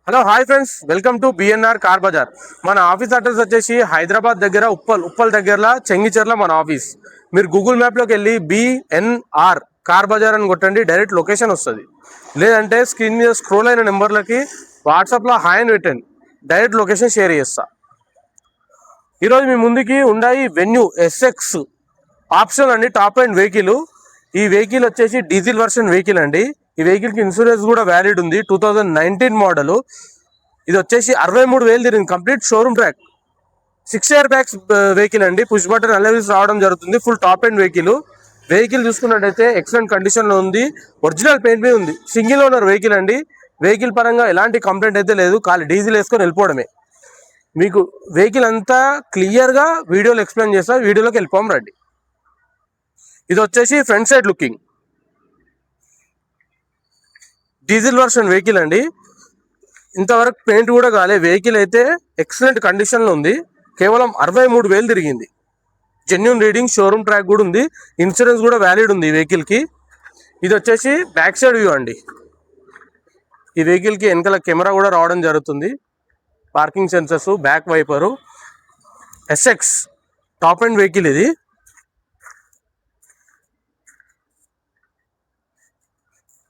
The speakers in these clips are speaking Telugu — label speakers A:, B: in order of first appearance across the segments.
A: Hello hi friends, welcome to BNR car Bazaar. మన ఆఫీస్ అడ్రస్ వచ్చేసి హైదరాబాద్ దగ్గర ఉప్పల్ దగ్గరలో చెంగిచెర్ల మన ఆఫీస్. మీరు గూగుల్ మ్యాప్లోకి వెళ్ళి బిఎన్ఆర్ కార్ బజార్ అని కొట్టండి, డైరెక్ట్ లొకేషన్ వస్తుంది. లేదంటే స్క్రీన్ మీద స్క్రోల్ అయిన నెంబర్లకి వాట్సాప్లో హాయ్ అని పెట్టండి, డైరెక్ట్ లొకేషన్ షేర్ చేస్తా. ఈరోజు మీ ముందుకి ఉండాయి వెన్యూ ఎస్ఎక్స్ ఆప్షన్ అండి, టాప్ అండ్ వెహికల్. ఈ వెహికల్ వచ్చేసి డీజిల్ వర్షన్ వెహికల్ అండి. ఈ వెహికల్కి ఇన్సూరెన్స్ కూడా వ్యాలిడ్ ఉంది, 2019 మోడల్. ఇది వచ్చేసి 63,000 తిరిగింది, complete showroom track. 6 year backs vehicle అండి, పుష్ బటన్ అలవీస్ రావడం జరుగుతుంది. Full top end vehicle. Vehicle చూసుకున్నట్టయితే ఎక్సలెంట్ కండిషన్లో ఉంది, ఒరిజినల్ పెయింట్ మీద ఉంది. సింగిల్ ఓనర్ వెహికల్ అండి. వెహికల్ పరంగా ఎలాంటి కంప్లైంట్ అయితే లేదు, ఖాళీ డీజిల్ వేసుకొని వెళ్ళిపోవడమే. మీకు వెహికల్ అంతా క్లియర్గా వీడియోలో ఎక్స్ప్లెయిన్ చేస్తా, వీడియోలోకి వెళ్ళిపోం రండి. ఇది వచ్చేసి front side looking, diesel version vehicle అండి. ఇంతవరకు పెయింట్ కూడా కాలే. వెహికల్ అయితే ఎక్సలెంట్ కండిషన్లో ఉంది. కేవలం 63,000 తిరిగింది. జెన్యూన్ రీడింగ్, షోరూమ్ ట్రాక్ కూడా ఉంది, ఇన్సూరెన్స్ కూడా వ్యాలిడ్ ఉంది ఈ వెహికల్కి. ఇది వచ్చేసి బ్యాక్ సైడ్ వ్యూ అండి. ఈ వెహికల్కి వెనకాల కెమెరా కూడా రావడం జరుగుతుంది, parking sensors, back viper. SX top end vehicle ఇది.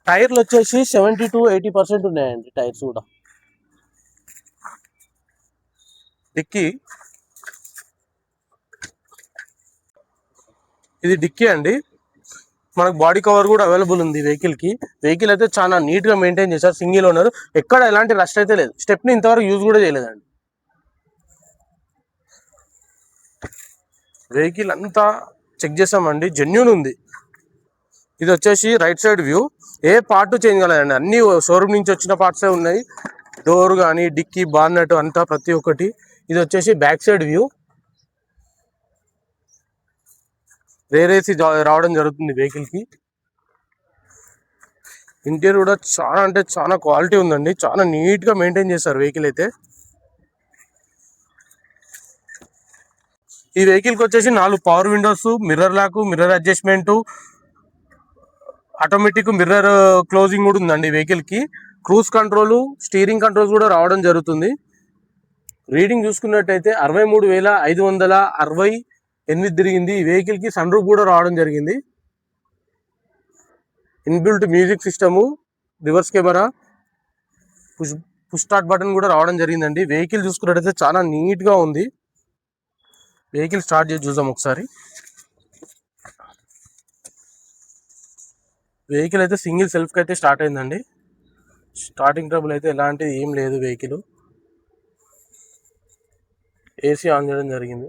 A: టైర్లు వచ్చేసి 70 to 80% ఉన్నాయండి టైర్స్ కూడా. డిక్కీ, ఇది డిక్కీ అండి. మనకు బాడీ కవర్ కూడా అవైలబుల్ ఉంది వెహికల్కి. వెహికల్ అయితే చాలా నీట్గా మెయింటైన్ చేశారు, సింగిల్ ఓనర్. ఎక్కడ ఎలాంటి రస్ట్ అయితే లేదు. స్టెప్ని ఇంతవరకు యూజ్ కూడా చేయలేదండి. వెహికల్ అంతా చెక్ చేసామండి, జెన్యూన్ ఉంది. ఇది వచ్చేసి రైట్ సైడ్ వ్యూ. ఏ పార్ట్ చేంజ్ కాలేదండి, అన్ని షోరూమ్ నుంచి వచ్చిన పార్ట్సే ఉన్నాయి. డోర్ కానీ, డిక్కీ, బార్నెట్ అంతా ప్రతి ఒక్కటి. ఇది వచ్చేసి back side view. Rare AC రావడం జరుగుతుంది వెహికల్కి. ఇంటీరియర్ కూడా చాలా అంటే చాలా క్వాలిటీ ఉందండి, చాలా నీట్గా మెయింటైన్ చేస్తారు వెహికల్ అయితే. ఈ వెహికల్కి వచ్చేసి 4 power windows, mirror lock, mirror adjustment, automatic mirror closing కూడా ఉందండి వెహికల్కి. క్రూజ్ కంట్రోల్, స్టీరింగ్ కంట్రోల్స్ కూడా రావడం జరుగుతుంది. రీడింగ్ చూసుకున్నట్టయితే 63,568 తిరిగింది. ఈ వెహికల్కి సన్ రూఫ్ కూడా రావడం జరిగింది. Inbuilt music system, reverse camera, push start button కూడా రావడం జరిగిందండి. వెహికల్ చూసుకున్నట్టయితే చాలా నీట్గా ఉంది. వెహికల్ స్టార్ట్ చేసి చూద్దాం ఒకసారి. వెహికల్ అయితే సింగిల్ సెల్ఫ్కి అయితే స్టార్ట్ అయిందండి. స్టార్టింగ్ ట్రబుల్ అయితే ఎలాంటిది ఏం లేదు. వెహికల్ ఏసీ ఆన్ చేయడం జరిగింది.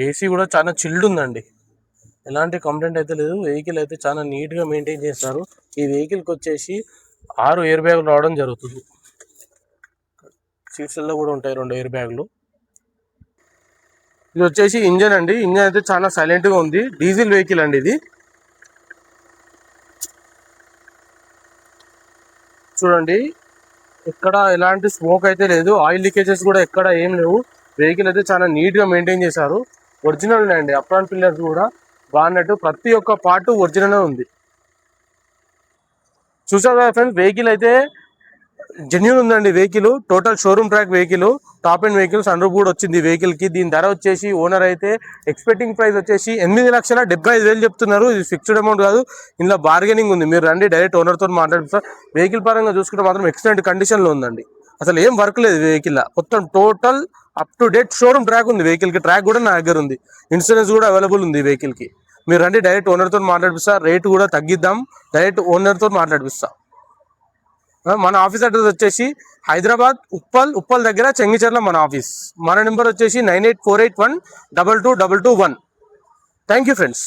A: ఏసీ కూడా చాలా చిల్డ్ ఉందండి, ఎలాంటి కంప్లైంట్ అయితే లేదు. వెహికల్ అయితే చాలా నీట్గా మెయింటైన్ చేస్తారు. ఈ వెహికల్కి వచ్చేసి 6 ఎయిర్ బ్యాగులు రావడం జరుగుతుంది. సీట్స్లో కూడా ఉంటాయి 2 ఎయిర్ బ్యాగులు. ఇది వచ్చేసి ఇంజన్ అండి. ఇంజన్ అయితే చాలా సైలెంట్గా ఉంది, డీజిల్ వెహికల్ అండి ఇది. చూడండి, ఎక్కడ ఎలాంటి స్మోక్ అయితే లేదు, ఆయిల్ లీకేజెస్ కూడా ఎక్కడ ఏం లేవు. వెహికల్ అయితే చాలా నీట్గా మెయింటైన్ చేశారు. ఒరిజినల్ ఉన్నాయండి, అప్రాన్ పిల్లర్స్ కూడా బాగున్నట్టు ప్రతి ఒక్క పార్ట్ ఒరిజినల్ ఉంది. చూసారు కదా ఫ్రెండ్స్, వెహికల్ అయితే జెన్యూన్ ఉందండి. Vehicle total showroom track vehicle, top end vehicle, sunroof కూడా వచ్చింది వెహికల్కి. దీని ధర వచ్చేసి ఓనర్ అయితే ఎక్స్పెక్టింగ్ ప్రైస్ వచ్చేసి 8,75,000 చెప్తున్నారు. ఇది ఫిక్స్డ్ అమౌంట్ కాదు, ఇందులో బార్గెనింగ్ ఉంది. మీరు రండి, డైరెక్ట్ ఓనర్తో మాట్లాడిస్తారు. వెహికల్ పరంగా చూసుకుంటే మాత్రం ఎక్సలెంట్ కండిషన్లో ఉందండి. అసలు ఏం వర్క్ లేదు వెహికల్, మొత్తం total up to date showroom track ఉంది వెహికల్కి. ట్రాక్ కూడా నా దగ్గర ఉంది, ఇన్సూరెన్స్ కూడా అవైలబుల్ ఉంది వెహికల్కి. మీరు రండి, డైరెక్ట్ ఓనర్తో మాట్లాడిపిస్తా. రేటు కూడా తగ్గిద్దాం, డైరెక్ట్ ఓనర్తో మాట్లాడిపిస్తా. మన ఆఫీస్ అడ్రస్ వచ్చేసి హైదరాబాద్ ఉప్పల్ దగ్గర చెంగిచెర్ల మన ఆఫీస్. మన నెంబర్ వచ్చేసి 9848122221. Thank you friends.